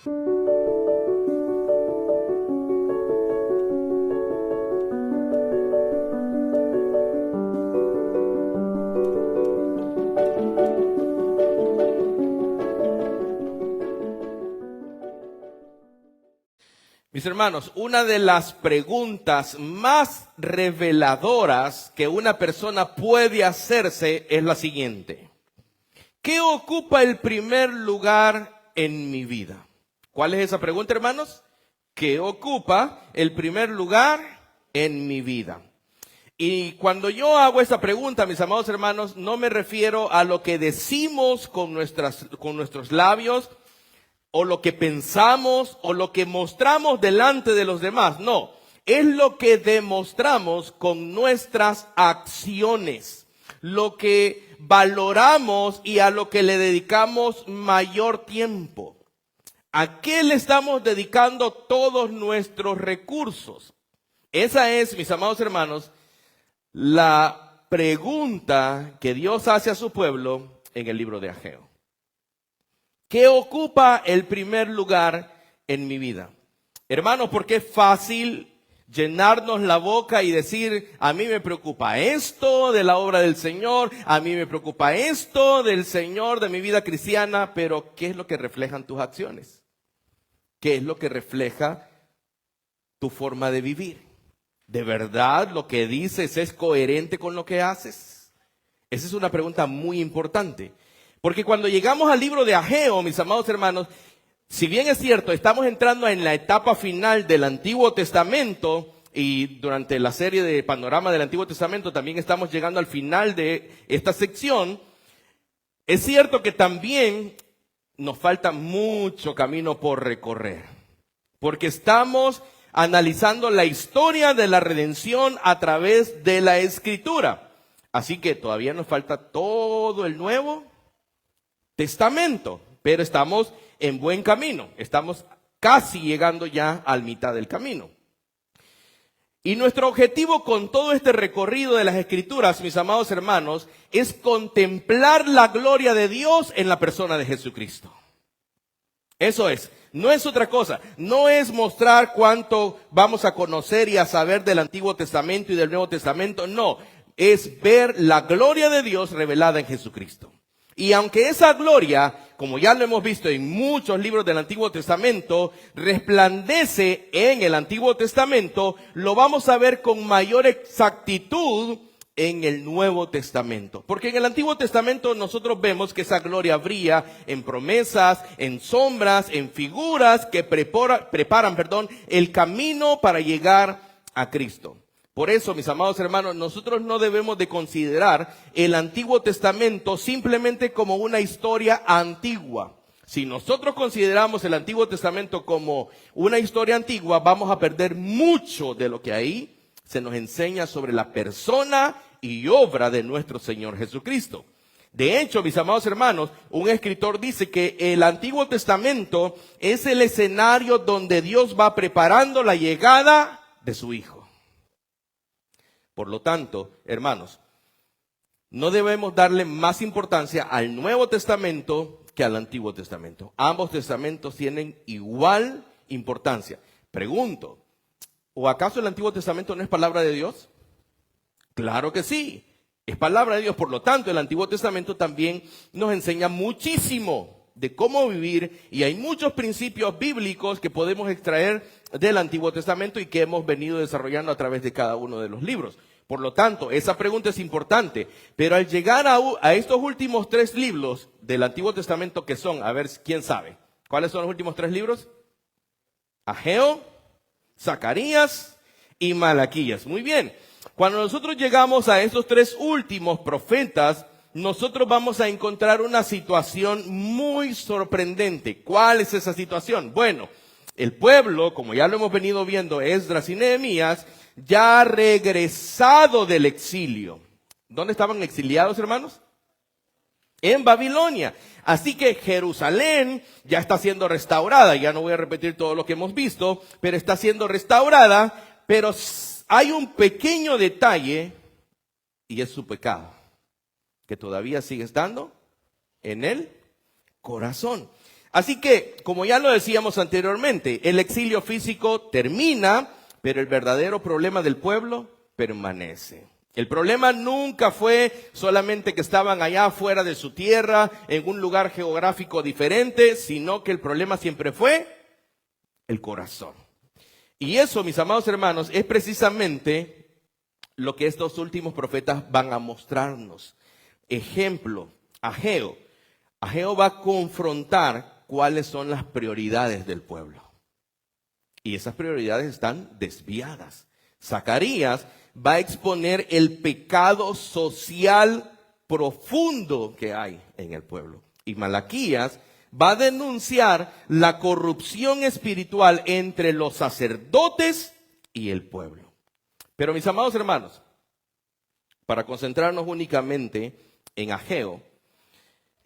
Mis hermanos, una de las preguntas más reveladoras que una persona puede hacerse es la siguiente: ¿qué ocupa el primer lugar en mi vida? ¿Cuál es esa pregunta, hermanos? ¿Qué ocupa el primer lugar en mi vida? Y cuando yo hago esta pregunta, mis amados hermanos, no me refiero a lo que decimos con nuestros labios, o lo que pensamos, o lo que mostramos delante de los demás. No, es lo que demostramos con nuestras acciones, lo que valoramos y a lo que le dedicamos mayor tiempo. ¿A qué le estamos dedicando todos nuestros recursos? Esa es, mis amados hermanos, la pregunta que Dios hace a su pueblo en el libro de Ageo. ¿Qué ocupa el primer lugar en mi vida? Hermanos, porque es fácil llenarnos la boca y decir: a mí me preocupa esto de la obra del Señor, a mí me preocupa esto del Señor, de mi vida cristiana, pero ¿qué es lo que reflejan tus acciones? ¿Qué es lo que refleja tu forma de vivir? ¿De verdad lo que dices es coherente con lo que haces? Esa es una pregunta muy importante. Porque cuando llegamos al libro de Ageo, mis amados hermanos, si bien es cierto, estamos entrando en la etapa final del Antiguo Testamento, y durante la serie de Panorama del Antiguo Testamento también estamos llegando al final de esta sección, es cierto que también nos falta mucho camino por recorrer. Porque estamos analizando la historia de la redención a través de la Escritura. Así que todavía nos falta todo el Nuevo Testamento, pero estamos en buen camino, estamos casi llegando ya a la mitad del camino. Y nuestro objetivo con todo este recorrido de las Escrituras, mis amados hermanos, es contemplar la gloria de Dios en la persona de Jesucristo. Eso es, no es otra cosa, no es mostrar cuánto vamos a conocer y a saber del Antiguo Testamento y del Nuevo Testamento, no, es ver la gloria de Dios revelada en Jesucristo. Y aunque esa gloria, como ya lo hemos visto en muchos libros del Antiguo Testamento, resplandece en el Antiguo Testamento, lo vamos a ver con mayor exactitud en el Nuevo Testamento. Porque en el Antiguo Testamento nosotros vemos que esa gloria brilla en promesas, en sombras, en figuras que preparan el camino para llegar a Cristo. Por eso, mis amados hermanos, nosotros no debemos de considerar el Antiguo Testamento simplemente como una historia antigua. Si nosotros consideramos el Antiguo Testamento como una historia antigua, vamos a perder mucho de lo que ahí se nos enseña sobre la persona y obra de nuestro Señor Jesucristo. De hecho, mis amados hermanos, un escritor dice que el Antiguo Testamento es el escenario donde Dios va preparando la llegada de su Hijo. Por lo tanto, hermanos, no debemos darle más importancia al Nuevo Testamento que al Antiguo Testamento. Ambos testamentos tienen igual importancia. Pregunto, ¿o acaso el Antiguo Testamento no es palabra de Dios? Claro que sí, es palabra de Dios. Por lo tanto, el Antiguo Testamento también nos enseña muchísimo de cómo vivir, y hay muchos principios bíblicos que podemos extraer del Antiguo Testamento y que hemos venido desarrollando a través de cada uno de los libros. Por lo tanto, esa pregunta es importante, pero al llegar a estos últimos 3 libros del Antiguo Testamento, que son, a ver, ¿quién sabe? ¿Cuáles son los últimos 3 libros? Ageo, Zacarías y Malaquías. Muy bien, cuando nosotros llegamos a estos 3 últimos profetas, nosotros vamos a encontrar una situación muy sorprendente. ¿Cuál es esa situación? Bueno, el pueblo, como ya lo hemos venido viendo, Esdras y Nehemías, ya regresado del exilio. ¿Dónde estaban exiliados, hermanos? En Babilonia. Así que Jerusalén ya está siendo restaurada. Ya no voy a repetir todo lo que hemos visto, pero está siendo restaurada. Pero hay un pequeño detalle, y es su pecado, que todavía sigue estando en el corazón. Así que, como ya lo decíamos anteriormente, el exilio físico termina, pero el verdadero problema del pueblo permanece. El problema nunca fue solamente que estaban allá fuera de su tierra, en un lugar geográfico diferente, sino que el problema siempre fue el corazón. Y eso, mis amados hermanos, es precisamente lo que estos últimos profetas van a mostrarnos. Ejemplo, Ageo. Ageo va a confrontar cuáles son las prioridades del pueblo. Y esas prioridades están desviadas. Zacarías va a exponer el pecado social profundo que hay en el pueblo. Y Malaquías va a denunciar la corrupción espiritual entre los sacerdotes y el pueblo. Pero mis amados hermanos, para concentrarnos únicamente en Ageo,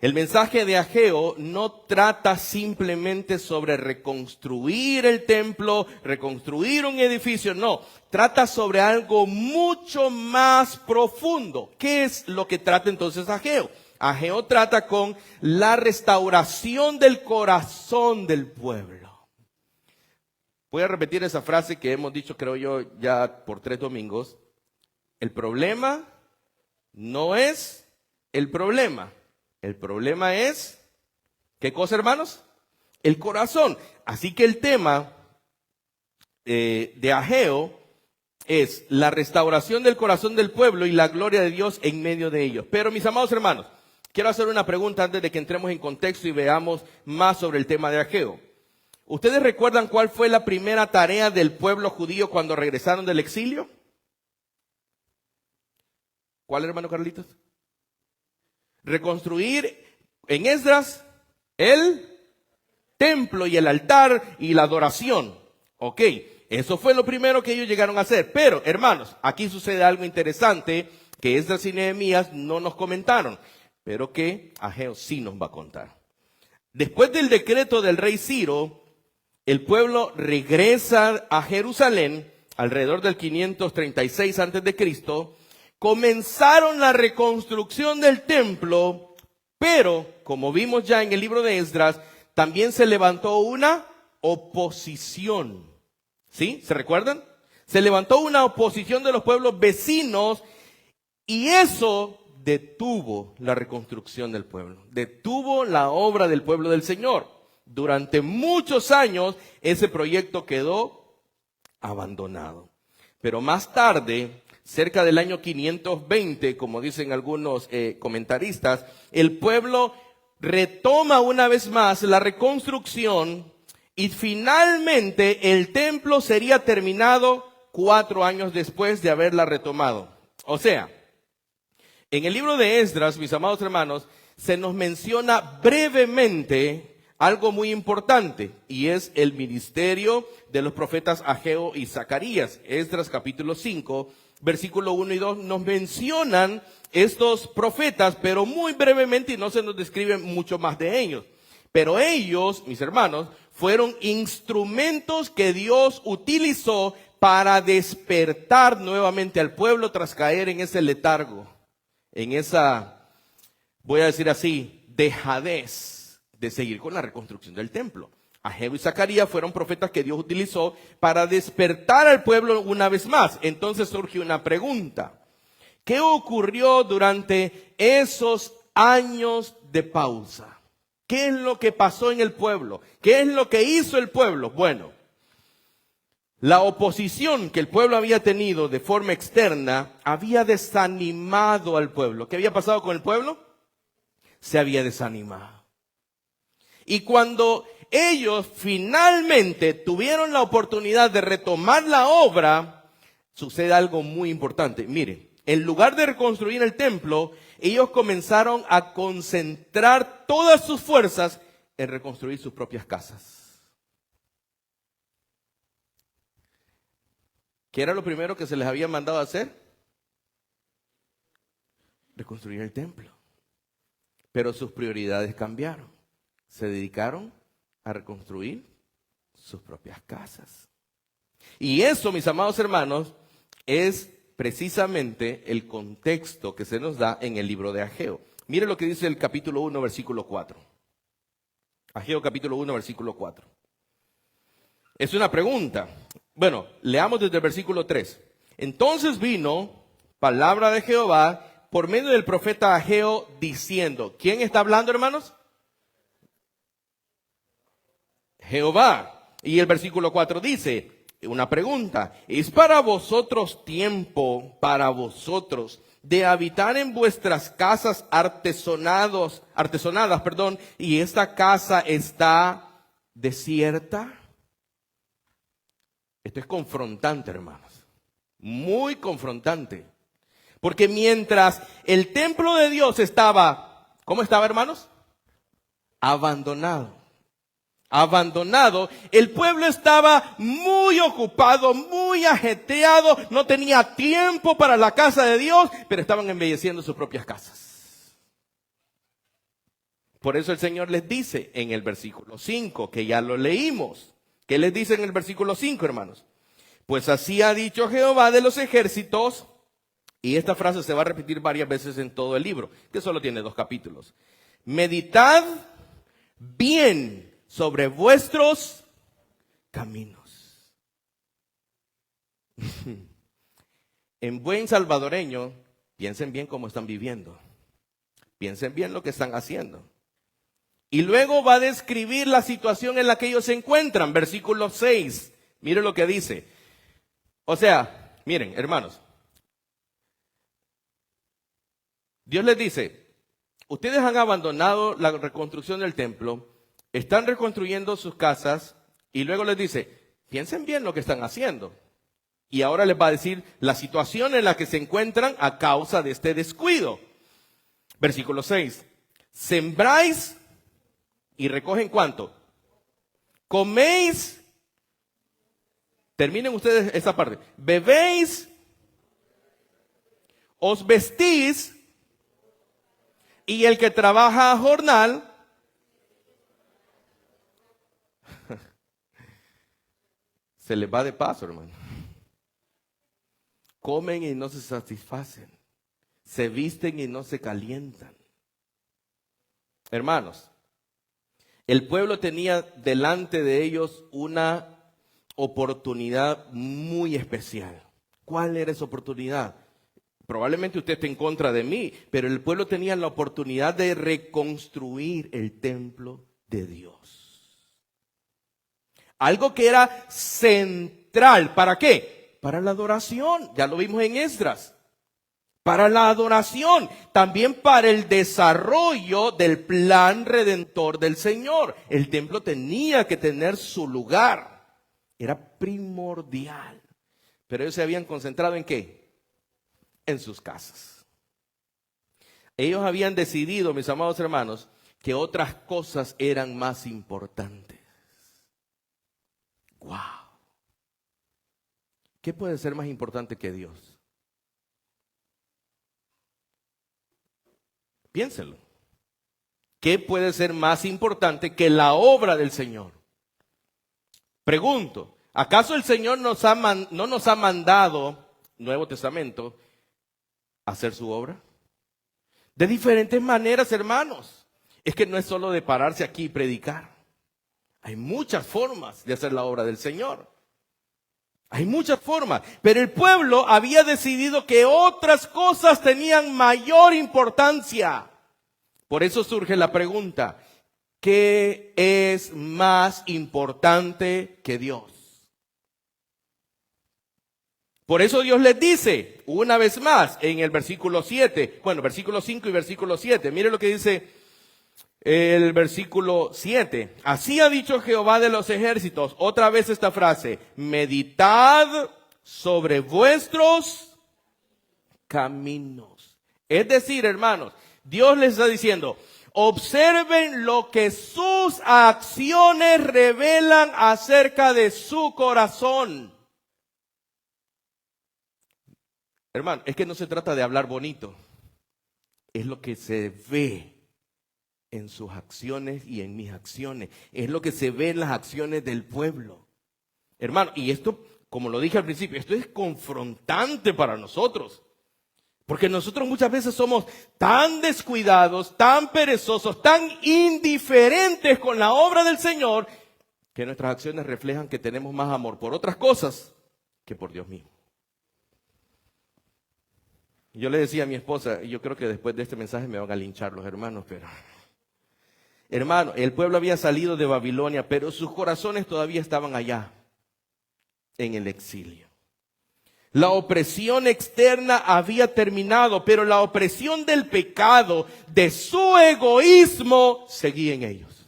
el mensaje de Ageo no trata simplemente sobre reconstruir el templo, reconstruir un edificio, no, trata sobre algo mucho más profundo. ¿Qué es lo que trata entonces Ageo? Ageo trata con la restauración del corazón del pueblo. Voy a repetir esa frase que hemos dicho, creo yo, ya por 3 domingos. El problema no es el problema. El problema es, ¿qué cosa, hermanos? El corazón. Así que el tema de Ageo es la restauración del corazón del pueblo y la gloria de Dios en medio de ellos. Pero mis amados hermanos, quiero hacer una pregunta antes de que entremos en contexto y veamos más sobre el tema de Ageo. ¿Ustedes recuerdan cuál fue la primera tarea del pueblo judío cuando regresaron del exilio? ¿Cuál, hermano Carlitos? Reconstruir en Esdras el templo y el altar y la adoración. Ok, eso fue lo primero que ellos llegaron a hacer. Pero, hermanos, aquí sucede algo interesante que Esdras y Nehemías no nos comentaron, pero que Ageo sí nos va a contar. Después del decreto del rey Ciro, el pueblo regresa a Jerusalén alrededor del 536 a.C., comenzaron la reconstrucción del templo, pero, como vimos ya en el libro de Esdras, también se levantó una oposición. ¿Sí? ¿Se recuerdan? Se levantó una oposición de los pueblos vecinos y eso detuvo la reconstrucción del pueblo, detuvo la obra del pueblo del Señor. Durante muchos años ese proyecto quedó abandonado. Pero más tarde, cerca del año 520, como dicen algunos comentaristas, el pueblo retoma una vez más la reconstrucción y finalmente el templo sería terminado 4 años después de haberla retomado. O sea, en el libro de Esdras, mis amados hermanos, se nos menciona brevemente algo muy importante, y es el ministerio de los profetas Ageo y Zacarías. Esdras capítulo 5, versículo 1 y 2 nos mencionan estos profetas, pero muy brevemente y no se nos describe mucho más de ellos. Pero ellos, mis hermanos, fueron instrumentos que Dios utilizó para despertar nuevamente al pueblo tras caer en ese letargo, en esa, voy a decir así, dejadez de seguir con la reconstrucción del templo. Ageo y Zacarías fueron profetas que Dios utilizó para despertar al pueblo una vez más. Entonces surge una pregunta. ¿Qué ocurrió durante esos años de pausa? ¿Qué es lo que pasó en el pueblo? ¿Qué es lo que hizo el pueblo? Bueno, la oposición que el pueblo había tenido de forma externa había desanimado al pueblo. ¿Qué había pasado con el pueblo? Se había desanimado. Y cuando ellos finalmente tuvieron la oportunidad de retomar la obra, sucede algo muy importante. Miren, en lugar de reconstruir el templo, ellos comenzaron a concentrar todas sus fuerzas en reconstruir sus propias casas. ¿Qué era lo primero que se les había mandado a hacer? Reconstruir el templo. Pero sus prioridades cambiaron. Se dedicaron a reconstruir sus propias casas. Y eso, mis amados hermanos, es precisamente el contexto que se nos da en el libro de Ageo. Mire lo que dice el capítulo 1, versículo 4. Ageo capítulo 1, versículo 4. Es una pregunta. Bueno, leamos desde el versículo 3. Entonces vino palabra de Jehová por medio del profeta Ageo diciendo. ¿Quién está hablando, hermanos? Jehová. Y el versículo 4 dice, una pregunta, ¿es para vosotros tiempo, para vosotros, de habitar en vuestras casas artesonadas, y esta casa está desierta? Esto es confrontante, hermanos, muy confrontante, porque mientras el templo de Dios estaba, ¿cómo estaba, hermanos? Abandonado. El pueblo estaba muy ocupado, muy ajetreado, no tenía tiempo para la casa de Dios, pero estaban embelleciendo sus propias casas. Por eso el Señor les dice en el versículo 5, que ya lo leímos. ¿Qué les dice en el versículo 5, hermanos? Pues así ha dicho Jehová de los ejércitos, y esta frase se va a repetir varias veces en todo el libro, que solo tiene 2 capítulos. Meditad bien sobre vuestros caminos. En buen salvadoreño, piensen bien cómo están viviendo. Piensen bien lo que están haciendo. Y luego va a describir la situación en la que ellos se encuentran. Versículo 6. Miren lo que dice. O sea, miren, hermanos. Dios les dice, ustedes han abandonado la reconstrucción del templo, están reconstruyendo sus casas y luego les dice, piensen bien lo que están haciendo. Y ahora les va a decir la situación en la que se encuentran a causa de este descuido. Versículo 6. Sembráis y recogen ¿cuánto? Coméis. Terminen ustedes esa parte. Bebéis. Os vestís. Y el que trabaja a jornal. Se les va de paso, hermano. Comen y no se satisfacen. Se visten y no se calientan. Hermanos, el pueblo tenía delante de ellos una oportunidad muy especial. ¿Cuál era esa oportunidad? Probablemente usted esté en contra de mí, pero el pueblo tenía la oportunidad de reconstruir el templo de Dios. Algo que era central. ¿Para qué? Para la adoración. Ya lo vimos en Esdras. Para la adoración, también para el desarrollo del plan redentor del Señor. El templo tenía que tener su lugar. Era primordial. Pero ellos se habían concentrado ¿en qué? En sus casas. Ellos habían decidido, mis amados hermanos, que otras cosas eran más importantes. ¡Wow! ¿Qué puede ser más importante que Dios? Piénsenlo. ¿Qué puede ser más importante que la obra del Señor? Pregunto, ¿acaso el Señor no nos ha mandado, Nuevo Testamento, a hacer su obra? De diferentes maneras, hermanos. Es que no es solo de pararse aquí y predicar. Hay muchas formas de hacer la obra del Señor. Hay muchas formas, pero el pueblo había decidido que otras cosas tenían mayor importancia. Por eso surge la pregunta, ¿qué es más importante que Dios? Por eso Dios les dice, una vez más, en el versículo 7, versículo 5 y versículo 7, mire lo que dice el versículo 7. Así ha dicho Jehová de los ejércitos. Otra vez esta frase. Meditad sobre vuestros caminos. Es decir, hermanos, Dios les está diciendo, observen lo que sus acciones revelan acerca de su corazón. Hermano, es que no se trata de hablar bonito. Es lo que se ve en sus acciones y en mis acciones. Es lo que se ve en las acciones del pueblo. Hermano, y esto, como lo dije al principio, esto es confrontante para nosotros. Porque nosotros muchas veces somos tan descuidados, tan perezosos, tan indiferentes con la obra del Señor, que nuestras acciones reflejan que tenemos más amor por otras cosas que por Dios mismo. Yo le decía a mi esposa, y yo creo que después de este mensaje me van a linchar los hermanos, pero... Hermano, el pueblo había salido de Babilonia, pero sus corazones todavía estaban allá, en el exilio. La opresión externa había terminado, pero la opresión del pecado, de su egoísmo, seguía en ellos.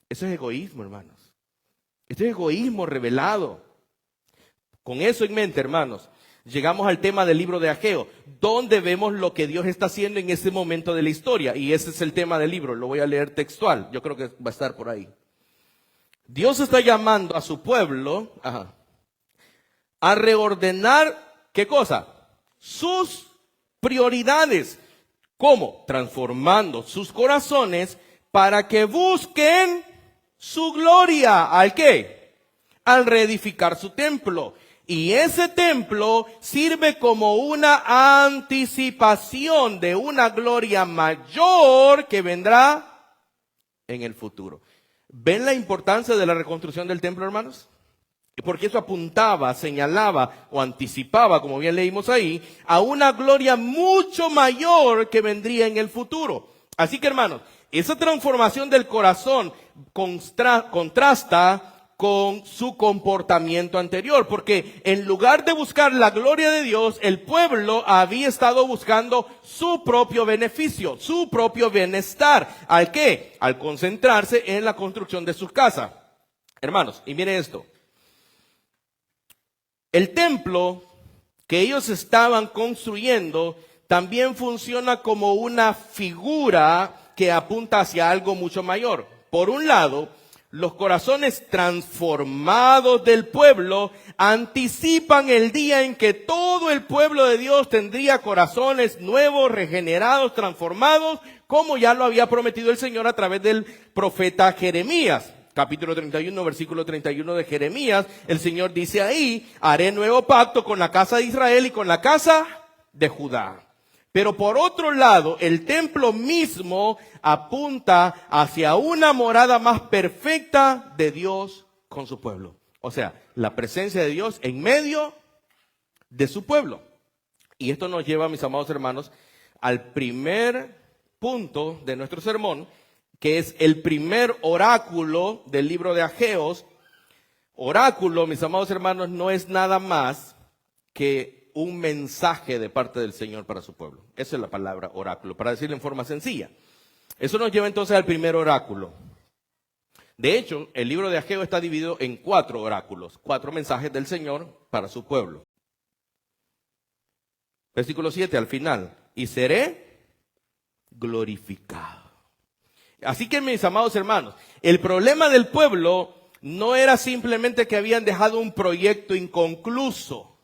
Eso es egoísmo, hermanos. Esto es egoísmo revelado. Con eso en mente, hermanos, llegamos al tema del libro de Ageo, donde vemos lo que Dios está haciendo en ese momento de la historia. Y ese es el tema del libro, lo voy a leer textual, yo creo que va a estar por ahí. Dios está llamando a su pueblo a reordenar, ¿qué cosa? Sus prioridades. ¿Cómo? Transformando sus corazones para que busquen su gloria. ¿Al qué? Al reedificar su templo. Y ese templo sirve como una anticipación de una gloria mayor que vendrá en el futuro. ¿Ven la importancia de la reconstrucción del templo, hermanos? Porque eso apuntaba, señalaba o anticipaba, como bien leímos ahí, a una gloria mucho mayor que vendría en el futuro. Así que, hermanos, esa transformación del corazón contrasta con su comportamiento anterior, porque en lugar de buscar la gloria de Dios, el pueblo había estado buscando su propio beneficio, su propio bienestar. ¿Al qué? Al concentrarse en la construcción de sus casas. Hermanos, y miren esto. El templo que ellos estaban construyendo también funciona como una figura que apunta hacia algo mucho mayor. Por un lado, los corazones transformados del pueblo anticipan el día en que todo el pueblo de Dios tendría corazones nuevos, regenerados, transformados, como ya lo había prometido el Señor a través del profeta Jeremías. Capítulo 31, versículo 31 de Jeremías, el Señor dice ahí, haré nuevo pacto con la casa de Israel y con la casa de Judá. Pero por otro lado, el templo mismo apunta hacia una morada más perfecta de Dios con su pueblo. O sea, la presencia de Dios en medio de su pueblo. Y esto nos lleva, mis amados hermanos, al primer punto de nuestro sermón, que es el primer oráculo del libro de Ageos. Oráculo, mis amados hermanos, no es nada más que un mensaje de parte del Señor para su pueblo. Esa es la palabra oráculo, para decirlo en forma sencilla. Eso nos lleva entonces al primer oráculo. De hecho, el libro de Ageo está dividido en 4 oráculos, 4 mensajes del Señor para su pueblo. Versículo 7 al final. Y seré glorificado. Así que, mis amados hermanos, el problema del pueblo no era simplemente que habían dejado un proyecto inconcluso,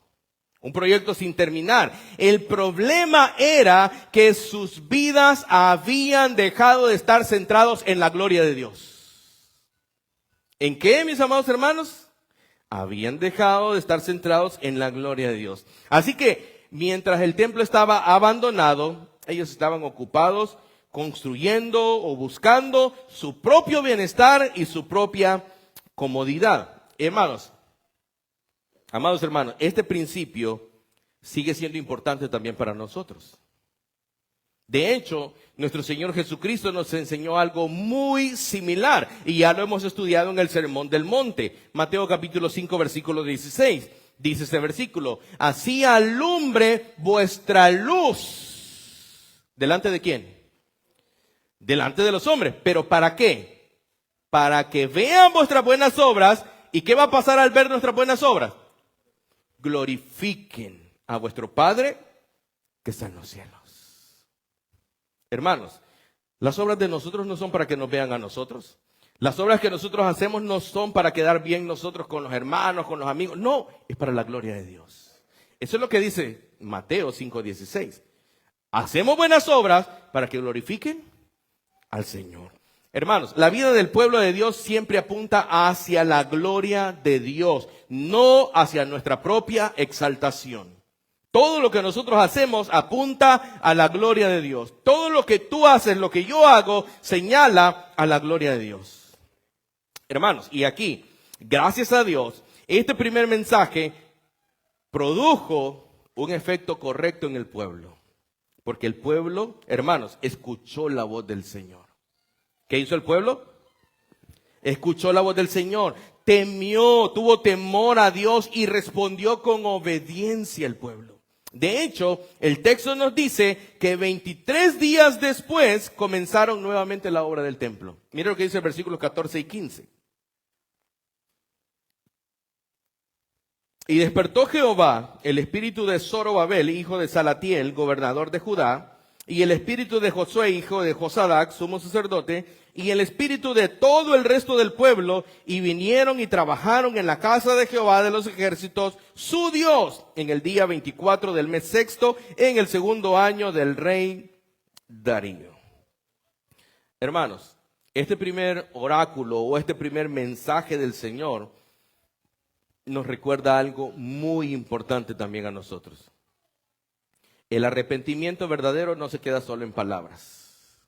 un proyecto sin terminar. El problema era que sus vidas habían dejado de estar centrados en la gloria de Dios. ¿En qué, mis amados hermanos? Habían dejado de estar centrados en la gloria de Dios. Así que, mientras el templo estaba abandonado, ellos estaban ocupados construyendo o buscando su propio bienestar y su propia comodidad. Amados hermanos, este principio sigue siendo importante también para nosotros. De hecho, nuestro Señor Jesucristo nos enseñó algo muy similar y ya lo hemos estudiado en el Sermón del Monte. Mateo capítulo 5, versículo 16. Dice ese versículo: así alumbre vuestra luz. ¿Delante de quién? Delante de los hombres. ¿Pero para qué? Para que vean vuestras buenas obras. ¿Y qué va a pasar al ver nuestras buenas obras? Glorifiquen a vuestro Padre que está en los cielos. Hermanos, las obras de nosotros no son para que nos vean a nosotros. Las obras que nosotros hacemos no son para quedar bien nosotros con los hermanos, con los amigos. No, es para la gloria de Dios. Eso es lo que dice Mateo 5:16. Hacemos buenas obras para que glorifiquen al Señor. Hermanos, la vida del pueblo de Dios siempre apunta hacia la gloria de Dios, no hacia nuestra propia exaltación. Todo lo que nosotros hacemos apunta a la gloria de Dios. Todo lo que tú haces, lo que yo hago, señala a la gloria de Dios. Hermanos, y aquí, gracias a Dios, este primer mensaje produjo un efecto correcto en el pueblo. Porque el pueblo, hermanos, escuchó la voz del Señor. ¿Qué hizo el pueblo? Escuchó la voz del Señor, temió, tuvo temor a Dios y respondió con obediencia el pueblo. De hecho, el texto nos dice que 23 días después comenzaron nuevamente la obra del templo. Mira lo que dice el versículo 14 y 15. Y despertó Jehová el espíritu de Zorobabel, hijo de Salatiel, gobernador de Judá, y el espíritu de Josué, hijo de Josadac, sumo sacerdote, y el espíritu de todo el resto del pueblo, y vinieron y trabajaron en la casa de Jehová de los ejércitos, su Dios, en el día 24 del mes sexto, en el segundo año del rey Darío. Hermanos, este primer oráculo o este primer mensaje del Señor nos recuerda algo muy importante también a nosotros. El arrepentimiento verdadero no se queda solo en palabras.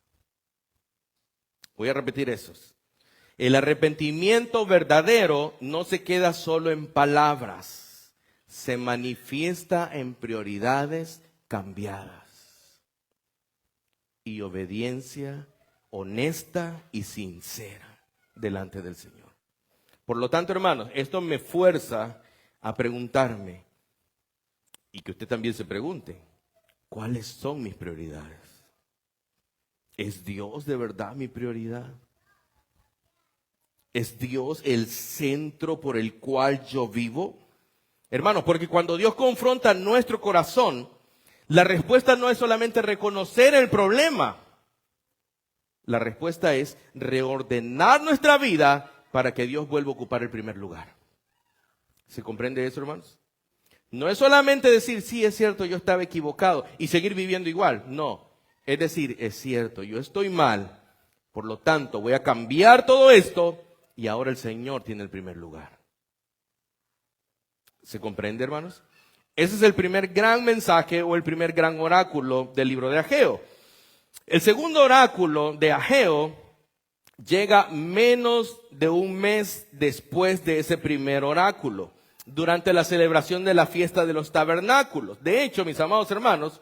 Voy a repetir eso. El arrepentimiento verdadero no se queda solo en palabras. Se manifiesta en prioridades cambiadas y obediencia honesta y sincera delante del Señor. Por lo tanto, hermanos, esto me fuerza a preguntarme, y que usted también se pregunte, ¿cuáles son mis prioridades? ¿Es Dios de verdad mi prioridad? ¿Es Dios el centro por el cual yo vivo? Hermanos, porque cuando Dios confronta nuestro corazón, la respuesta no es solamente reconocer el problema. La respuesta es reordenar nuestra vida para que Dios vuelva a ocupar el primer lugar. ¿Se comprende eso, hermanos? No es solamente decir, sí, es cierto, yo estaba equivocado y seguir viviendo igual. No, es decir, es cierto, yo estoy mal. Por lo tanto, voy a cambiar todo esto y ahora el Señor tiene el primer lugar. ¿Se comprende, hermanos? Ese es el primer gran mensaje o el primer gran oráculo del libro de Ageo. El segundo oráculo de Ageo llega menos de un mes después de ese primer oráculo, durante la celebración de la fiesta de los tabernáculos. De hecho, mis amados hermanos,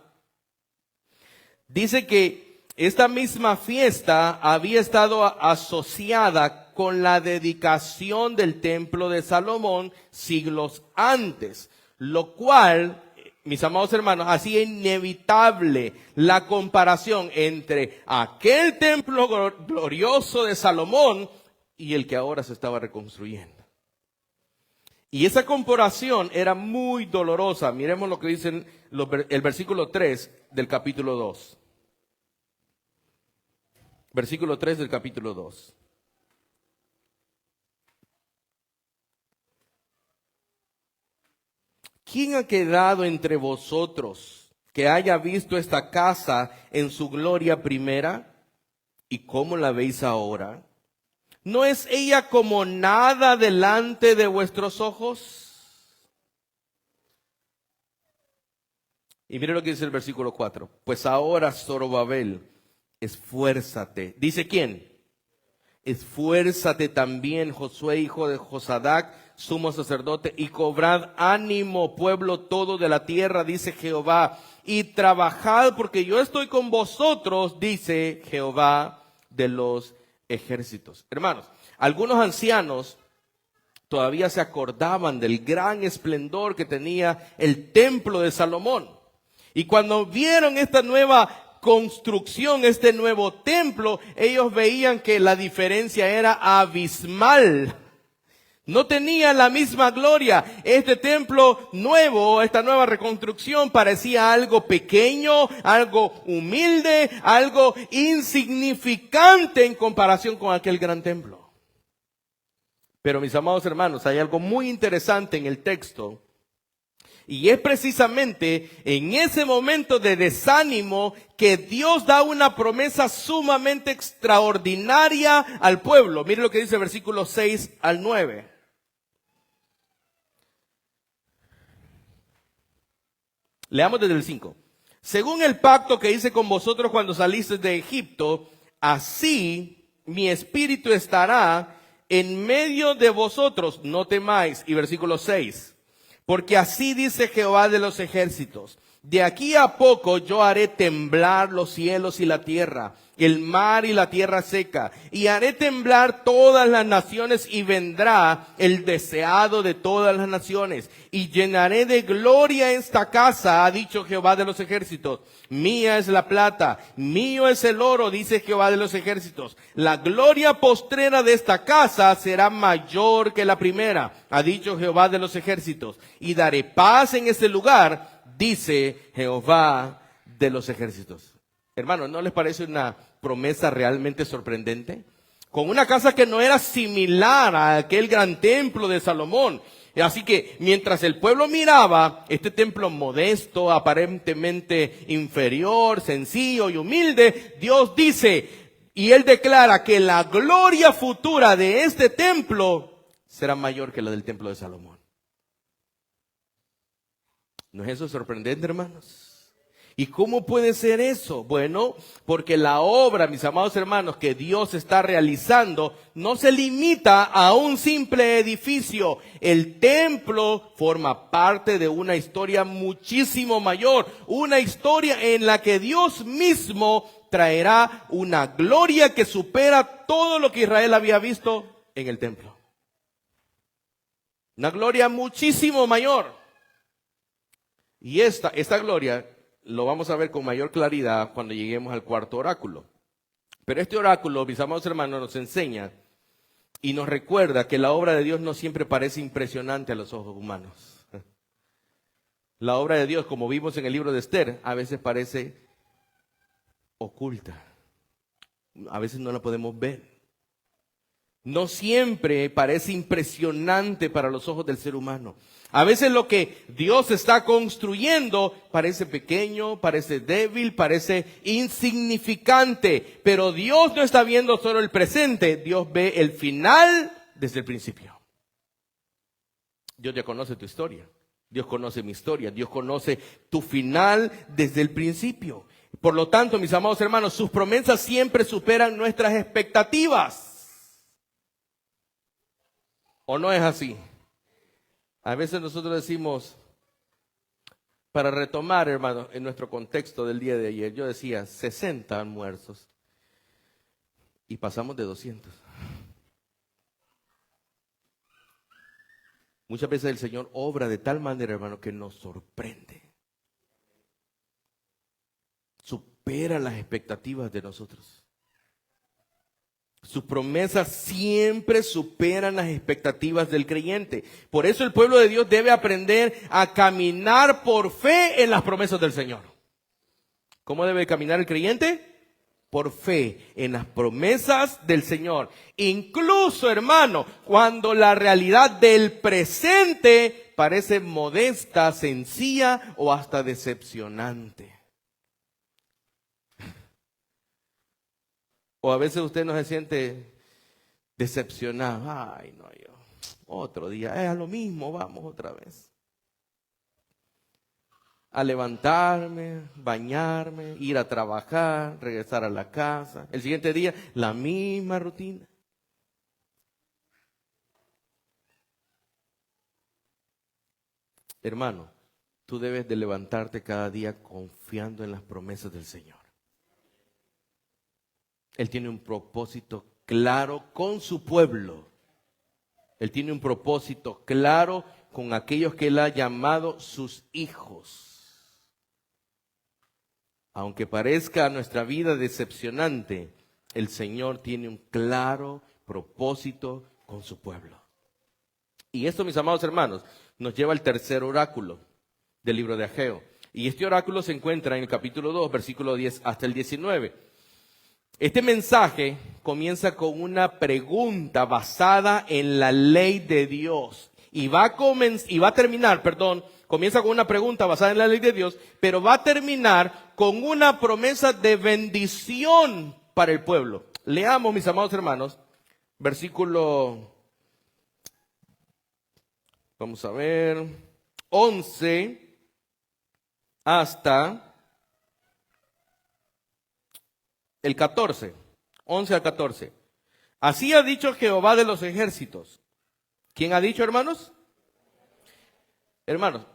dice que esta misma fiesta había estado asociada con la dedicación del templo de Salomón siglos antes, lo cual, mis amados hermanos, hacía inevitable la comparación entre aquel templo glorioso de Salomón y el que ahora se estaba reconstruyendo. Y esa comparación era muy dolorosa. Miremos lo que dice el versículo 3 del capítulo 2. Versículo 3 del capítulo 2. ¿Quién ha quedado entre vosotros que haya visto esta casa en su gloria primera? ¿Y cómo la veis ahora? ¿No es ella como nada delante de vuestros ojos? Y mire lo que dice el versículo 4. Pues ahora, Zorobabel, esfuérzate. ¿Dice quién? Esfuérzate también, Josué, hijo de Josadac, sumo sacerdote, y cobrad ánimo, pueblo todo de la tierra, dice Jehová, y trabajad porque yo estoy con vosotros, dice Jehová de los ejércitos. Hermanos, algunos ancianos todavía se acordaban del gran esplendor que tenía el templo de Salomón. Y cuando vieron esta nueva construcción, este nuevo templo, ellos veían que la diferencia era abismal. No tenía la misma gloria. Este templo nuevo, esta nueva reconstrucción parecía algo pequeño, algo humilde, algo insignificante en comparación con aquel gran templo. Pero mis amados hermanos, hay algo muy interesante en el texto. Y es precisamente en ese momento de desánimo que Dios da una promesa sumamente extraordinaria al pueblo. Mire lo que dice versículos 6 al 9. Leamos desde el 5. Según el pacto que hice con vosotros cuando salisteis de Egipto, así mi espíritu estará en medio de vosotros, no temáis. Y versículo 6. Porque así dice Jehová de los ejércitos: de aquí a poco yo haré temblar los cielos y la tierra, el mar y la tierra seca, y haré temblar todas las naciones, y vendrá el deseado de todas las naciones, y llenaré de gloria esta casa, ha dicho Jehová de los ejércitos. Mía es la plata, mío es el oro, dice Jehová de los ejércitos. La gloria postrera de esta casa será mayor que la primera, ha dicho Jehová de los ejércitos. Y daré paz en este lugar, dice Jehová de los ejércitos. Hermanos, ¿no les parece una promesa realmente sorprendente? Con una casa que no era similar a aquel gran templo de Salomón. Así que mientras el pueblo miraba este templo modesto, aparentemente inferior, sencillo y humilde, Dios dice, y Él declara que la gloria futura de este templo será mayor que la del templo de Salomón. ¿No es eso sorprendente, hermanos? ¿Y cómo puede ser eso? Bueno, porque la obra, mis amados hermanos, que Dios está realizando no se limita a un simple edificio. El templo forma parte de una historia muchísimo mayor, una historia en la que Dios mismo traerá una gloria que supera todo lo que Israel había visto en el templo. Una gloria muchísimo mayor. Y esta gloria lo vamos a ver con mayor claridad cuando lleguemos al cuarto oráculo. Pero este oráculo, mis amados hermanos, nos enseña y nos recuerda que la obra de Dios no siempre parece impresionante a los ojos humanos. La obra de Dios, como vimos en el libro de Esther, a veces parece oculta. A veces no la podemos ver. No siempre parece impresionante para los ojos del ser humano. A veces lo que Dios está construyendo parece pequeño, parece débil, parece insignificante. Pero Dios no está viendo solo el presente, Dios ve el final desde el principio. Dios ya conoce tu historia, Dios conoce mi historia, Dios conoce tu final desde el principio. Por lo tanto, mis amados hermanos, sus promesas siempre superan nuestras expectativas. ¿O no es así? A veces nosotros decimos, para retomar, hermanos, en nuestro contexto del día de ayer, yo decía 60 almuerzos y pasamos de 200. Muchas veces el Señor obra de tal manera, hermano, que nos sorprende. Supera las expectativas de nosotros. Sus promesas siempre superan las expectativas del creyente. Por eso el pueblo de Dios debe aprender a caminar por fe en las promesas del Señor. ¿Cómo debe caminar el creyente? Por fe en las promesas del Señor. Incluso, hermano, cuando la realidad del presente parece modesta, sencilla o hasta decepcionante. O a veces usted no se siente decepcionado. Ay, no, yo, otro día, es a lo mismo, vamos otra vez. A levantarme, bañarme, ir a trabajar, regresar a la casa. El siguiente día, la misma rutina. Hermano, tú debes de levantarte cada día confiando en las promesas del Señor. Él tiene un propósito claro con su pueblo. Él tiene un propósito claro con aquellos que Él ha llamado sus hijos. Aunque parezca a nuestra vida decepcionante, el Señor tiene un claro propósito con su pueblo. Y esto, mis amados hermanos, nos lleva al tercer oráculo del libro de Ageo. Y este oráculo se encuentra en el capítulo 2, versículo 10 hasta el 19. Este mensaje comienza con una pregunta basada en la ley de Dios. Comienza con una pregunta basada en la ley de Dios, pero va a terminar con una promesa de bendición para el pueblo. Leamos, mis amados hermanos, versículo, vamos a ver, 11 hasta el 14, 11 al 14. Así ha dicho Jehová de los ejércitos. ¿Quién ha dicho, hermanos? Hermanos,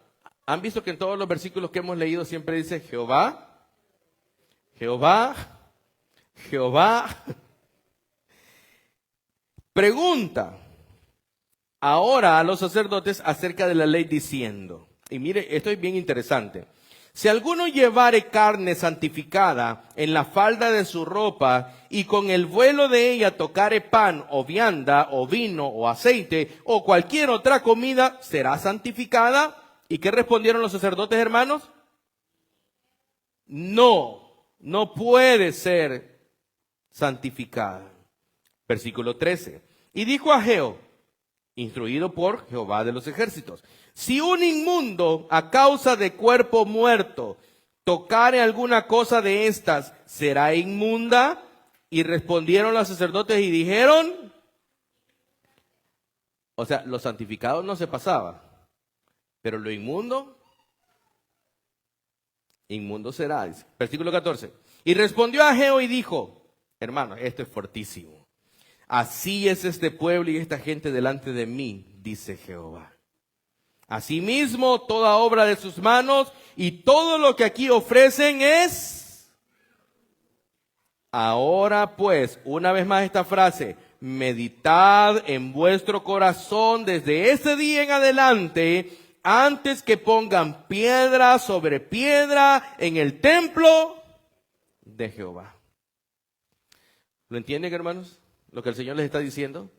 ¿han visto que en todos los versículos que hemos leído siempre dice Jehová, Jehová, Jehová? Pregunta ahora a los sacerdotes acerca de la ley diciendo, y mire, esto es bien interesante. Si alguno llevare carne santificada en la falda de su ropa y con el vuelo de ella tocare pan o vianda o vino o aceite o cualquier otra comida, ¿será santificada? ¿Y qué respondieron los sacerdotes, hermanos? No puede ser santificada. Versículo 13. Y dijo Ageo, instruido por Jehová de los ejércitos, si un inmundo a causa de cuerpo muerto tocare alguna cosa de estas, ¿será inmunda? Y respondieron los sacerdotes y dijeron, o sea, lo santificado no se pasaba, pero lo inmundo, inmundo será. Dice. Versículo 14. Y respondió Ageo y dijo, hermano, esto es fortísimo. Así es este pueblo y esta gente delante de mí, dice Jehová. Asimismo, toda obra de sus manos y todo lo que aquí ofrecen es. Ahora pues, una vez más esta frase, meditad en vuestro corazón desde ese día en adelante, antes que pongan piedra sobre piedra en el templo de Jehová. ¿Lo entienden, hermanos? Lo que el Señor les está diciendo.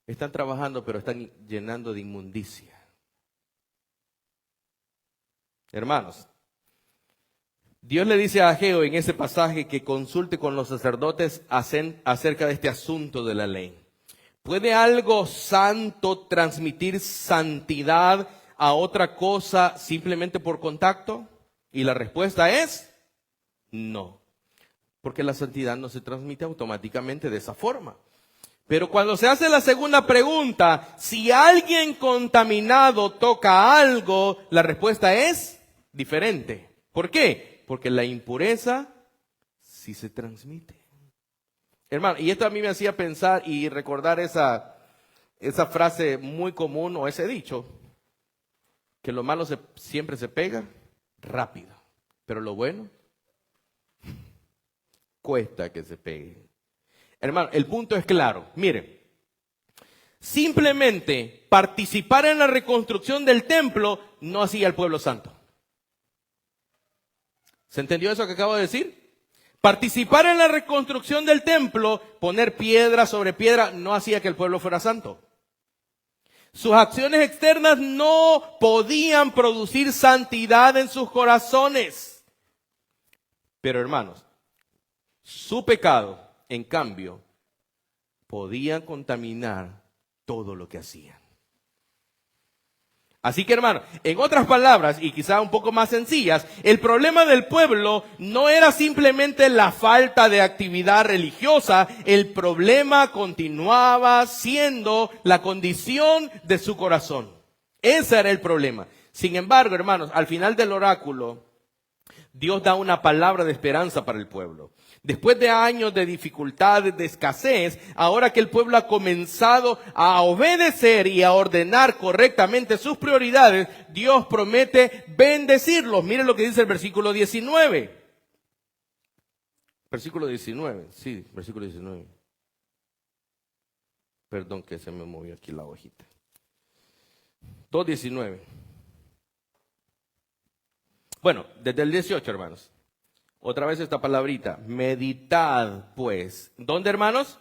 Están trabajando, pero están llenando de inmundicia. Hermanos, Dios le dice a Ageo en ese pasaje que consulte con los sacerdotes acerca de este asunto de la ley. ¿Puede algo santo transmitir santidad a otra cosa simplemente por contacto? Y la respuesta es no, porque la santidad no se transmite automáticamente de esa forma. Pero cuando se hace la segunda pregunta, si alguien contaminado toca algo, la respuesta es diferente. ¿Por qué? Porque la impureza sí se transmite. Hermano, y esto a mí me hacía pensar y recordar esa frase muy común o ese dicho, que lo malo siempre se pega rápido, pero lo bueno cuesta que se pegue. Hermano, el punto es claro. Miren, simplemente participar en la reconstrucción del templo no hacía al pueblo santo. ¿Se entendió eso que acabo de decir? Participar en la reconstrucción del templo, poner piedra sobre piedra, no hacía que el pueblo fuera santo. Sus acciones externas no podían producir santidad en sus corazones. Pero hermanos, su pecado, en cambio, podía contaminar todo lo que hacían. Así que, hermano, en otras palabras, y quizá un poco más sencillas, el problema del pueblo no era simplemente la falta de actividad religiosa, el problema continuaba siendo la condición de su corazón. Ese era el problema. Sin embargo, hermanos, al final del oráculo, Dios da una palabra de esperanza para el pueblo. Después de años de dificultades, de escasez, ahora que el pueblo ha comenzado a obedecer y a ordenar correctamente sus prioridades, Dios promete bendecirlos. Miren lo que dice el versículo 19. Versículo 19, sí, versículo 19. Perdón que se me movió aquí la hojita. 2:19. Bueno, desde el 18, hermanos. Otra vez esta palabrita, meditad pues. ¿Dónde, hermanos?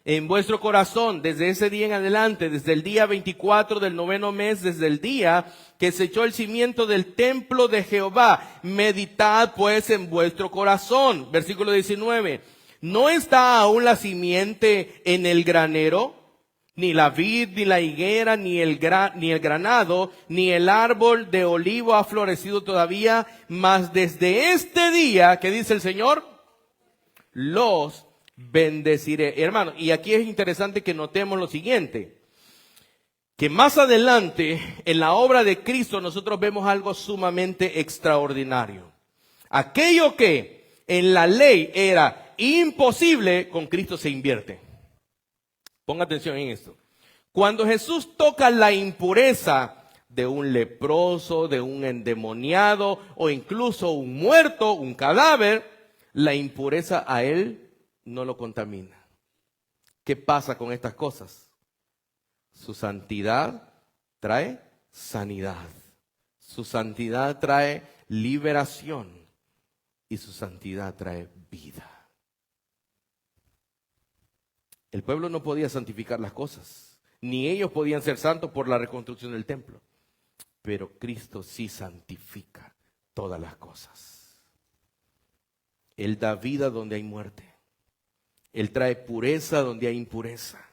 En vuestro corazón, desde ese día en adelante, desde el día 24 del 9º mes, desde el día que se echó el cimiento del templo de Jehová. Meditad pues en vuestro corazón. Versículo 19. ¿No está aún la simiente en el granero? Ni la vid, ni la higuera, ni el granado, ni el árbol de olivo ha florecido todavía, mas desde este día, ¿qué dice el Señor? Los bendeciré. Hermano, y aquí es interesante que notemos lo siguiente, que más adelante en la obra de Cristo nosotros vemos algo sumamente extraordinario. Aquello que en la ley era imposible, con Cristo se invierte. Ponga atención en esto. Cuando Jesús toca la impureza de un leproso, de un endemoniado o incluso un muerto, un cadáver, la impureza a él no lo contamina. ¿Qué pasa con estas cosas? Su santidad trae sanidad. Su santidad trae liberación. Y su santidad trae vida. El pueblo no podía santificar las cosas. Ni ellos podían ser santos por la reconstrucción del templo. Pero Cristo sí santifica todas las cosas. Él da vida donde hay muerte. Él trae pureza donde hay impureza.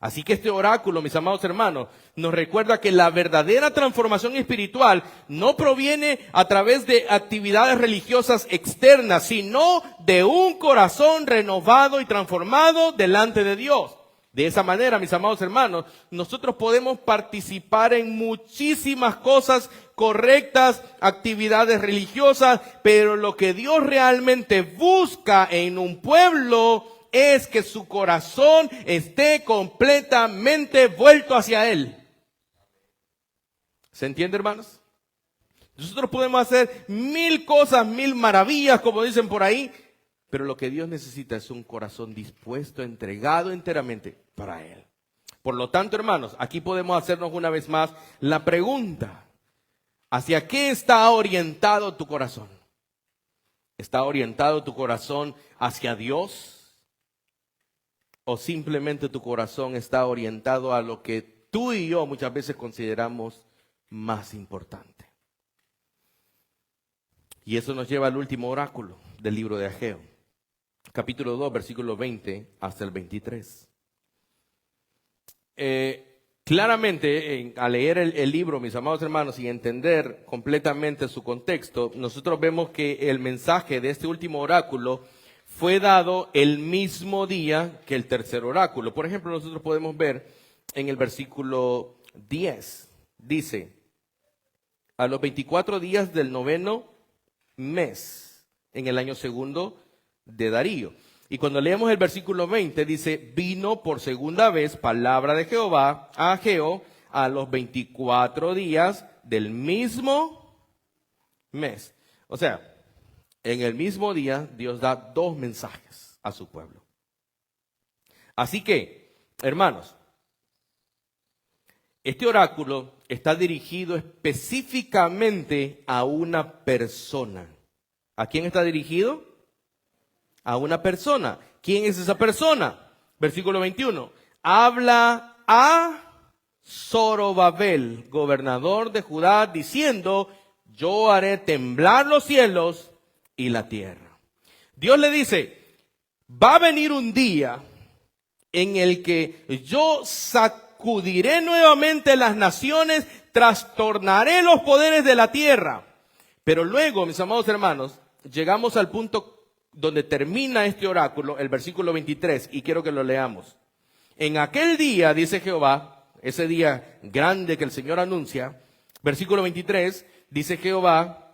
Así que este oráculo, mis amados hermanos, nos recuerda que la verdadera transformación espiritual no proviene a través de actividades religiosas externas, sino de un corazón renovado y transformado delante de Dios. De esa manera, mis amados hermanos, nosotros podemos participar en muchísimas cosas correctas, actividades religiosas, pero lo que Dios realmente busca en un pueblo es que su corazón esté completamente vuelto hacia Él. ¿Se entiende, hermanos? Nosotros podemos hacer 1000 cosas, 1000 maravillas, como dicen por ahí, pero lo que Dios necesita es un corazón dispuesto, entregado enteramente para Él. Por lo tanto, hermanos, aquí podemos hacernos una vez más la pregunta: ¿hacia qué está orientado tu corazón? ¿Está orientado tu corazón hacia Dios? ¿O simplemente tu corazón está orientado a lo que tú y yo muchas veces consideramos más importante? Y eso nos lleva al último oráculo del libro de Ageo. Capítulo 2, versículo 20 hasta el 23. Claramente, al leer el libro, mis amados hermanos, y entender completamente su contexto, nosotros vemos que el mensaje de este último oráculo fue dado el mismo día que el tercer oráculo. Por ejemplo, nosotros podemos ver en el versículo 10, dice: a los 24 días del 9º mes, en el año segundo de Darío. Y cuando leemos el versículo 20, dice: vino por segunda vez palabra de Jehová a Ageo a los 24 días del mismo mes. O sea, en el mismo día Dios da 2 mensajes a su pueblo. Así que, hermanos, este oráculo está dirigido específicamente a una persona. ¿A quién está dirigido? A una persona. ¿Quién es esa persona? Versículo 21. Habla a Zorobabel, gobernador de Judá, diciendo: yo haré temblar los cielos y la tierra. Dios le dice: va a venir un día en el que yo sacudiré nuevamente las naciones, trastornaré los poderes de la tierra. Pero luego, mis amados hermanos, llegamos al punto donde termina este oráculo, el versículo 23, y quiero que lo leamos. En aquel día, dice Jehová, ese día grande que el Señor anuncia, versículo 23, dice Jehová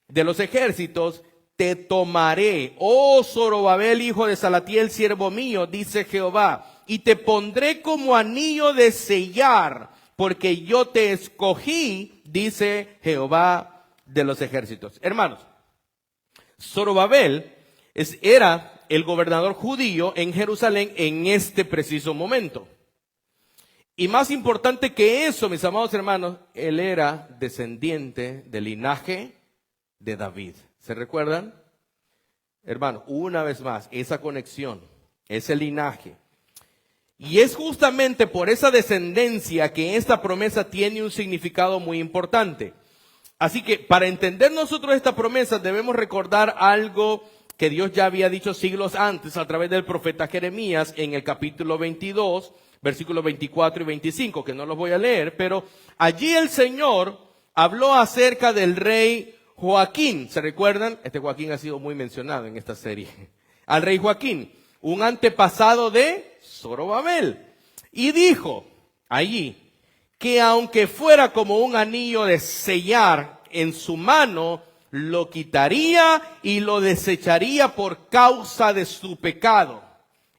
de los ejércitos: te tomaré, oh Zorobabel, hijo de Salatiel, siervo mío, dice Jehová, y te pondré como anillo de sellar, porque yo te escogí, dice Jehová de los ejércitos. Hermanos, Zorobabel era el gobernador judío en Jerusalén en este preciso momento. Y más importante que eso, mis amados hermanos, él era descendiente del linaje de David. ¿Se recuerdan? Hermano, una vez más, esa conexión, ese linaje. Y es justamente por esa descendencia que esta promesa tiene un significado muy importante. Así que para entender nosotros esta promesa debemos recordar algo que Dios ya había dicho siglos antes a través del profeta Jeremías en el capítulo 22, versículos 24 y 25, que no los voy a leer, pero allí el Señor habló acerca del rey Joaquín. ¿Se recuerdan? Este Joaquín ha sido muy mencionado en esta serie. Al rey Joaquín, un antepasado de Zorobabel. Y dijo allí: que aunque fuera como un anillo de sellar en su mano, lo quitaría y lo desecharía por causa de su pecado.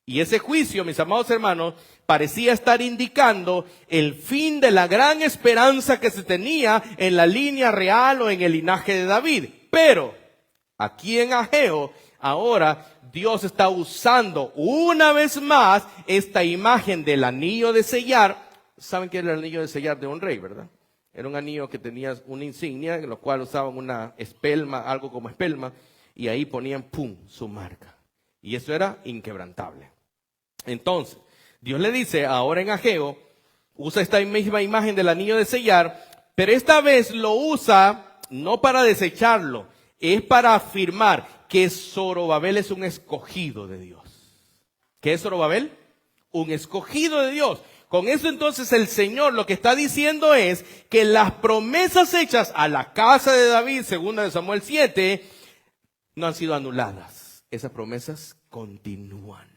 Y ese juicio, mis amados hermanos, parecía estar indicando el fin de la gran esperanza que se tenía en la línea real o en el linaje de David. Pero aquí en Ageo, ahora Dios está usando una vez más esta imagen del anillo de sellar. ¿Saben qué era el anillo de sellar de un rey, verdad? Era un anillo que tenía una insignia, en lo cual usaban una espelma, algo como espelma, y ahí ponían, ¡pum!, su marca. Y eso era inquebrantable. Entonces, Dios le dice ahora en Ageo, usa esta misma imagen del anillo de sellar, pero esta vez lo usa no para desecharlo, es para afirmar que Zorobabel es un escogido de Dios. ¿Qué es Zorobabel? Un escogido de Dios. Con eso entonces el Señor lo que está diciendo es que las promesas hechas a la casa de David, segunda de Samuel 7, no han sido anuladas. Esas promesas continúan.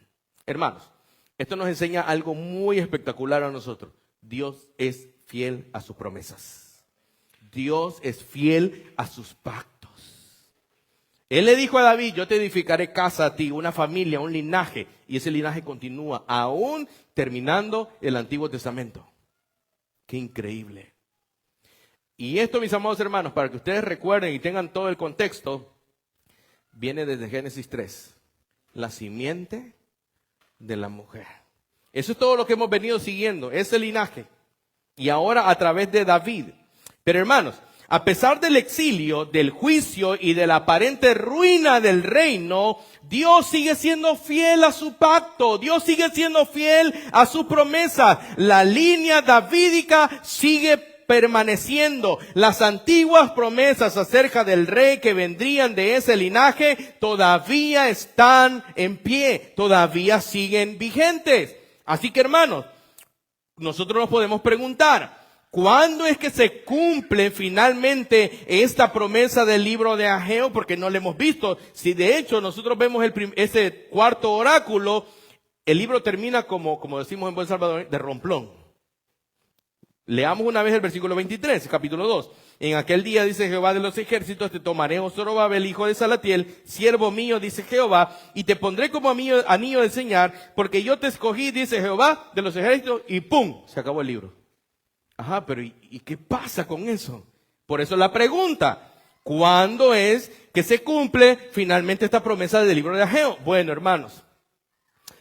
Hermanos, esto nos enseña algo muy espectacular a nosotros. Dios es fiel a sus promesas. Dios es fiel a sus pactos. Él le dijo a David, yo te edificaré casa a ti, una familia, un linaje. Y ese linaje continúa aún terminando el Antiguo Testamento. Qué increíble. Y esto, mis amados hermanos, para que ustedes recuerden y tengan todo el contexto, viene desde Génesis 3. La simiente de la mujer. Eso es todo lo que hemos venido siguiendo, ese linaje. Y ahora a través de David. Pero hermanos, a pesar del exilio, del juicio y de la aparente ruina del reino, Dios sigue siendo fiel a su pacto. Dios sigue siendo fiel a su promesa. La línea davídica sigue permaneciendo. Las antiguas promesas acerca del rey que vendrían de ese linaje todavía están en pie, todavía siguen vigentes. Así que hermanos, nosotros nos podemos preguntar, ¿cuándo es que se cumple finalmente esta promesa del libro de Ageo? Porque no la hemos visto. Si de hecho nosotros vemos ese cuarto oráculo, el libro termina como decimos en buen salvadoreño, de romplón. Leamos una vez el versículo 23, capítulo 2. En aquel día, dice Jehová de los ejércitos, te tomaré, oh Zorobabel, hijo de Salatiel, siervo mío, dice Jehová, y te pondré como anillo de señal, porque yo te escogí, dice Jehová de los ejércitos, y ¡pum!, se acabó el libro. Ajá, pero ¿y qué pasa con eso? Por eso la pregunta, ¿cuándo es que se cumple finalmente esta promesa del libro de Ageo? Bueno, hermanos,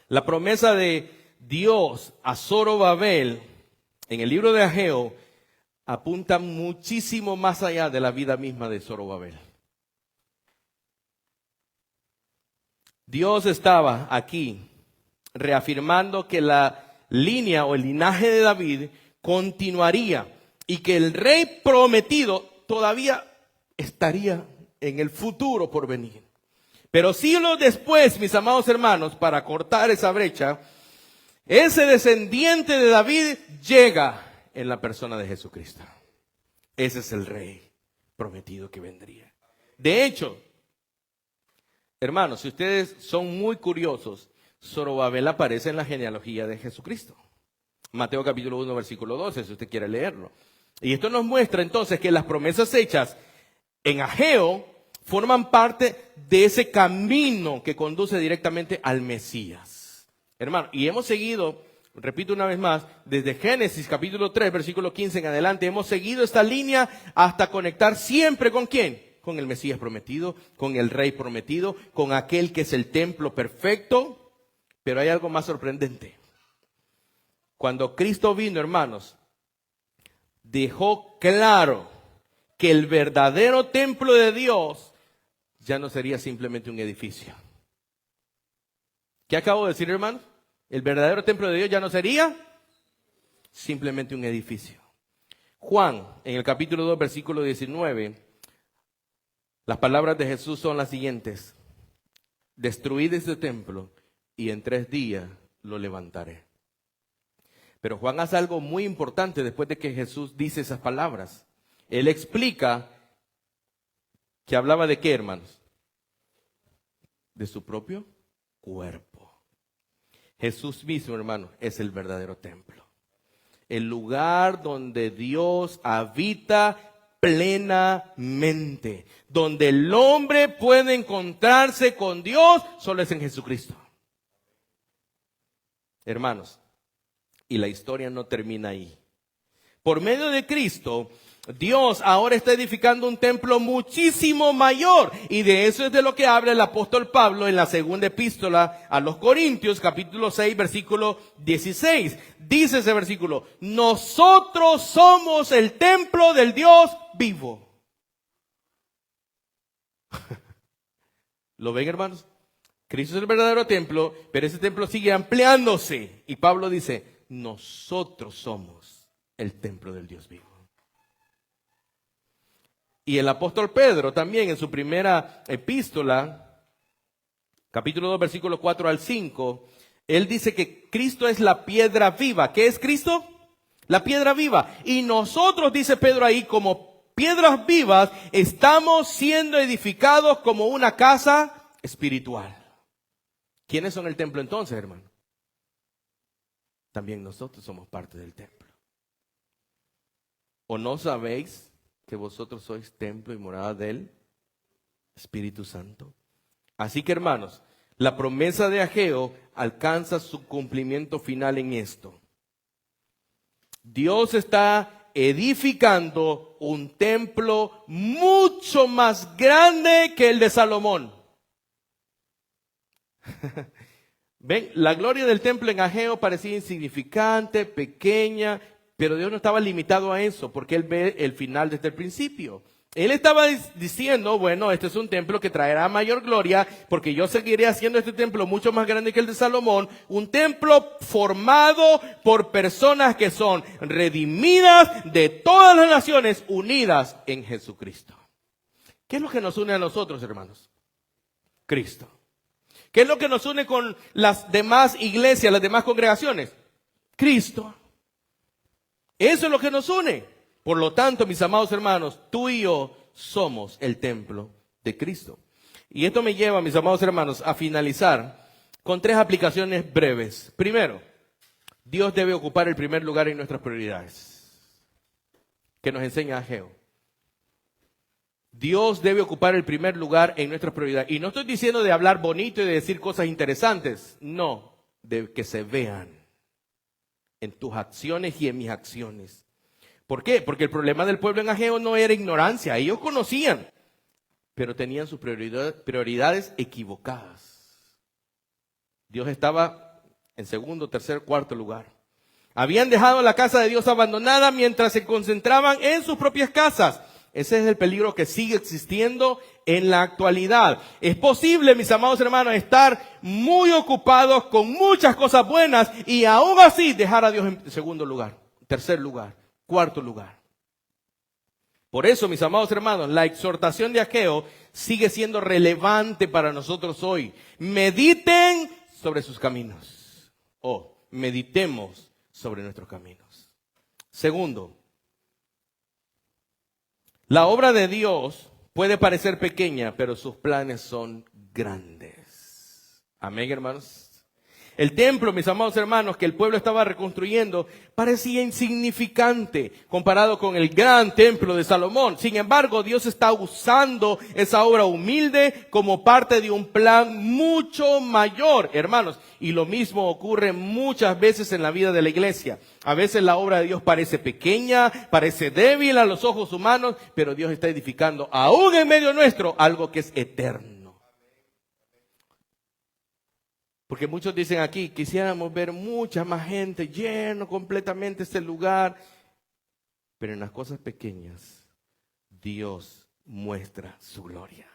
la promesa de Dios a Zorobabel en el libro de Ageo apunta muchísimo más allá de la vida misma de Zorobabel. Dios estaba aquí reafirmando que la línea o el linaje de David continuaría y que el rey prometido todavía estaría en el futuro por venir. Pero siglos después, mis amados hermanos, para cortar esa brecha, ese descendiente de David llega en la persona de Jesucristo. Ese es el rey prometido que vendría. De hecho, hermanos, si ustedes son muy curiosos, Zorobabel aparece en la genealogía de Jesucristo. Mateo capítulo 1, versículo 12, si usted quiere leerlo. Y esto nos muestra entonces que las promesas hechas en Ageo forman parte de ese camino que conduce directamente al Mesías. Hermano, y hemos seguido, repito una vez más, desde Génesis capítulo 3, versículo 15 en adelante, hemos seguido esta línea hasta conectar siempre ¿con quién? Con el Mesías prometido, con el Rey prometido, con aquel que es el templo perfecto. Pero hay algo más sorprendente. Cuando Cristo vino, hermanos, dejó claro que el verdadero templo de Dios ya no sería simplemente un edificio. ¿Qué acabo de decir, hermanos? El verdadero templo de Dios ya no sería simplemente un edificio. Juan, en el capítulo 2, versículo 19, las palabras de Jesús son las siguientes: destruid este templo y en 3 días lo levantaré. Pero Juan hace algo muy importante después de que Jesús dice esas palabras. Él explica que hablaba de qué, hermanos, de su propio cuerpo. Jesús mismo, hermano, es el verdadero templo. El lugar donde Dios habita plenamente. Donde el hombre puede encontrarse con Dios, solo es en Jesucristo. Hermanos, y la historia no termina ahí. Por medio de Cristo, Dios ahora está edificando un templo muchísimo mayor. Y de eso es de lo que habla el apóstol Pablo en la segunda epístola a los Corintios, capítulo 6, versículo 16. Dice ese versículo: nosotros somos el templo del Dios vivo. ¿Lo ven, hermanos? Cristo es el verdadero templo, pero ese templo sigue ampliándose. Y Pablo dice: nosotros somos el templo del Dios vivo. Y el apóstol Pedro también en su primera epístola, capítulo 2, versículos 4 al 5, él dice que Cristo es la piedra viva. ¿Qué es Cristo? La piedra viva. Y nosotros, dice Pedro ahí, como piedras vivas, estamos siendo edificados como una casa espiritual. ¿Quiénes son el templo entonces, hermano? También nosotros somos parte del templo. ¿O no sabéis que vosotros sois templo y morada del Espíritu Santo? Así que, hermanos, la promesa de Ageo alcanza su cumplimiento final en esto. Dios está edificando un templo mucho más grande que el de Salomón. Ven, la gloria del templo en Ageo parecía insignificante, pequeña, pero Dios no estaba limitado a eso, porque Él ve el final desde el principio. Él estaba diciendo, bueno, este es un templo que traerá mayor gloria, porque yo seguiré haciendo este templo mucho más grande que el de Salomón, un templo formado por personas que son redimidas de todas las naciones, unidas en Jesucristo. ¿Qué es lo que nos une a nosotros, hermanos? Cristo. ¿Qué es lo que nos une con las demás iglesias, las demás congregaciones? Cristo. Eso es lo que nos une. Por lo tanto, mis amados hermanos, tú y yo somos el templo de Cristo. Y esto me lleva, mis amados hermanos, a finalizar con 3 aplicaciones breves. Primero, Dios debe ocupar el primer lugar en nuestras prioridades, que nos enseña Ageo. Dios debe ocupar el primer lugar en nuestras prioridades. Y no estoy diciendo de hablar bonito y de decir cosas interesantes. No, de que se vean en tus acciones y en mis acciones. ¿Por qué? Porque el problema del pueblo en Ageo no era ignorancia. Ellos conocían, pero tenían sus prioridades equivocadas. Dios estaba en segundo, tercer, cuarto lugar. Habían dejado la casa de Dios abandonada mientras se concentraban en sus propias casas. Ese es el peligro que sigue existiendo en la actualidad. Es posible, mis amados hermanos, estar muy ocupados con muchas cosas buenas y aún así dejar a Dios en segundo lugar, tercer lugar, cuarto lugar. Por eso, mis amados hermanos, la exhortación de Ageo sigue siendo relevante para nosotros hoy. Mediten sobre sus caminos. Meditemos sobre nuestros caminos. Segundo, la obra de Dios puede parecer pequeña, pero sus planes son grandes. Amén, hermanos. El templo, mis amados hermanos, que el pueblo estaba reconstruyendo, parecía insignificante comparado con el gran templo de Salomón. Sin embargo, Dios está usando esa obra humilde como parte de un plan mucho mayor, hermanos. Y lo mismo ocurre muchas veces en la vida de la iglesia. A veces la obra de Dios parece pequeña, parece débil a los ojos humanos, pero Dios está edificando aún en medio nuestro algo que es eterno. Porque muchos dicen aquí, quisiéramos ver mucha más gente, lleno completamente este lugar. Pero en las cosas pequeñas, Dios muestra su gloria.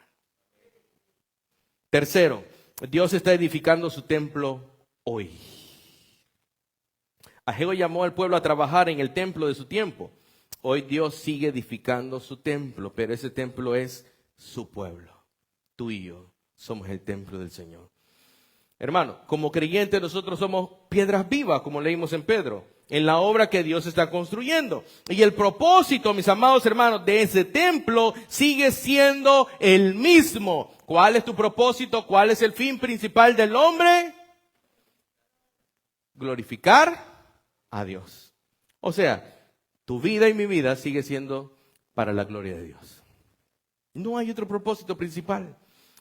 Tercero, Dios está edificando su templo hoy. Ageo llamó al pueblo a trabajar en el templo de su tiempo. Hoy Dios sigue edificando su templo, pero ese templo es su pueblo. Tú y yo somos el templo del Señor. Hermano, como creyentes nosotros somos piedras vivas, como leímos en Pedro, en la obra que Dios está construyendo. Y el propósito, mis amados hermanos, de ese templo sigue siendo el mismo. ¿Cuál es tu propósito? ¿Cuál es el fin principal del hombre? Glorificar a Dios. O sea, tu vida y mi vida sigue siendo para la gloria de Dios. No hay otro propósito principal.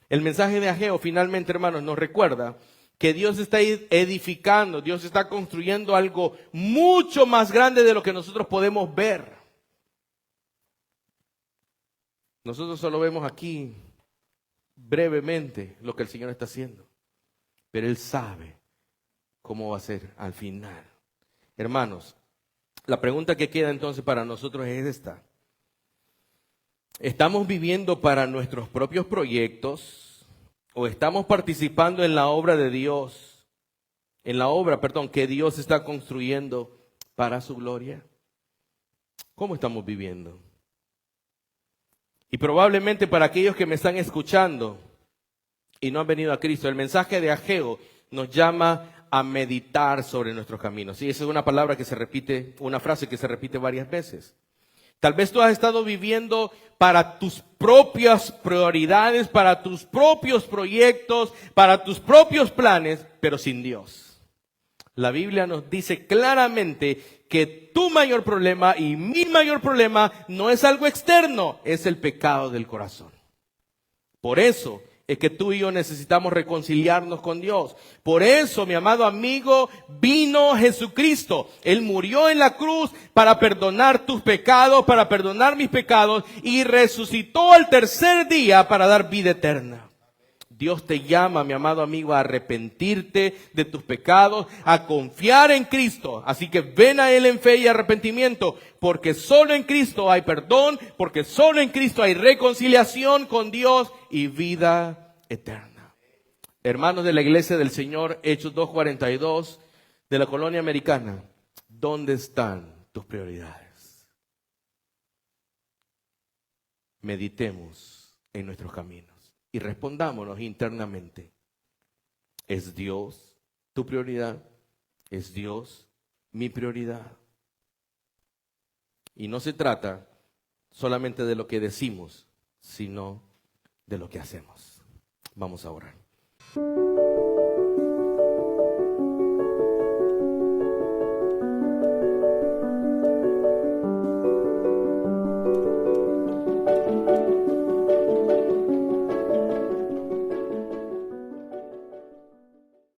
El mensaje de Ageo finalmente, hermanos, nos recuerda que Dios está edificando, Dios está construyendo algo mucho más grande de lo que nosotros podemos ver. Nosotros solo vemos aquí brevemente lo que el Señor está haciendo, pero Él sabe cómo va a ser al final. Hermanos, la pregunta que queda entonces para nosotros es esta. ¿Estamos viviendo para nuestros propios proyectos o estamos participando en la obra de Dios, que Dios está construyendo para su gloria? ¿Cómo estamos viviendo? Y probablemente para aquellos que me están escuchando y no han venido a Cristo, el mensaje de Ageo nos llama a meditar sobre nuestros caminos. Y esa es una palabra que se repite, una frase que se repite varias veces. Tal vez tú has estado viviendo para tus propias prioridades, para tus propios proyectos, para tus propios planes, pero sin Dios. La Biblia nos dice claramente que tu mayor problema y mi mayor problema no es algo externo, es el pecado del corazón. Por eso es que tú y yo necesitamos reconciliarnos con Dios. Por eso, mi amado amigo, vino Jesucristo. Él murió en la cruz para perdonar tus pecados, para perdonar mis pecados, y resucitó al tercer día para dar vida eterna. Dios te llama, mi amado amigo, a arrepentirte de tus pecados, a confiar en Cristo. Así que ven a Él en fe y arrepentimiento, porque solo en Cristo hay perdón, porque solo en Cristo hay reconciliación con Dios y vida eterna. Hermanos de la Iglesia del Señor, Hechos 2:42, de la colonia americana, ¿dónde están tus prioridades? Meditemos en nuestros caminos. Y respondámonos internamente. ¿Es Dios tu prioridad? ¿Es Dios mi prioridad? Y no se trata solamente de lo que decimos, sino de lo que hacemos. Vamos a orar.